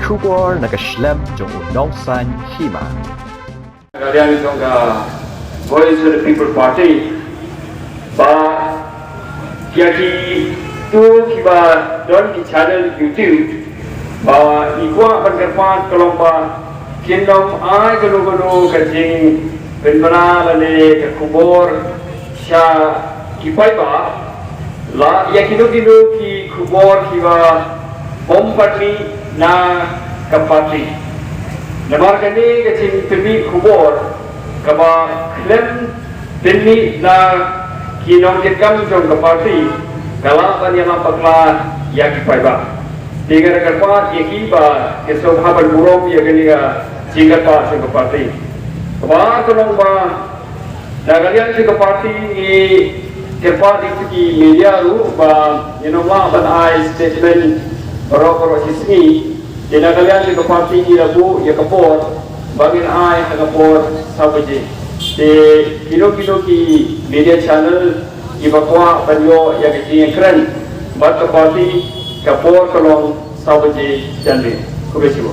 kubor nakaslem jong unongsan hima. Kalian itong Voice of the People Party ba kiaki tu kiba don ki channel YouTube ba ikwa pagkarpan kalomba kinom ay gulo-gulo kajing penmana lane kubor siya kipay ba la yakino-kino ki kubor kiba ompatli na kapatli namar kani kajing penmi kubor kaba klem penmi na kinong kitkam jong kapatli kalapan yang apakla yakipay ba tiga rekan yaki ba kesobhaban burong ya kaniga jingkat pa sa kapatli kaba tulong ba nagalian sa kapatli ni kerpa di media ru ba inoma ban ai statement baro sisni dinagalian sa kapatli ni labu ya kapor bagin ai kapor sabaje de kilo ki media channel ibakwa banyo ya kajing keren bat kapatli kapor kalong sabaje janre kubesibo